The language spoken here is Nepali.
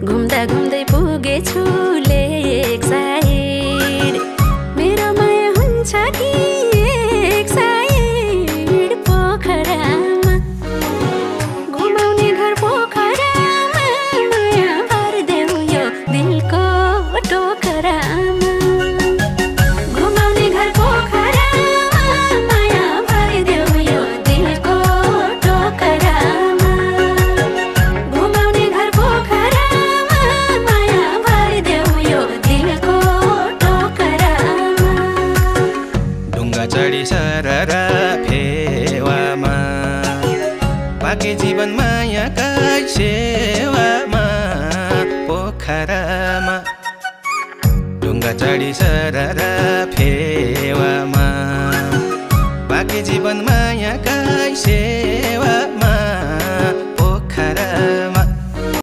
घुम्दा घुम्दै पुगेछु लेक साइड मेरो माया हुन्छ कि एक साइड पोखरामा घुमाउने घर पोखरामा माया भरिदेऊ यो दिलको टोकरामा घुमाउने घर पोखरामा माया भरिदेऊ यो दिलको टोकरामा घुमाउने घर पोखरामा माया भरिदेऊ यो दिलको टोकरामा ढुङ्गा चढी सररा फेवामा बाँकी जीवन मायाका सेवामा पोखरामा ढुङ्गा चढी सररा फेवामा बाँकी जीवन मायाका सेवामा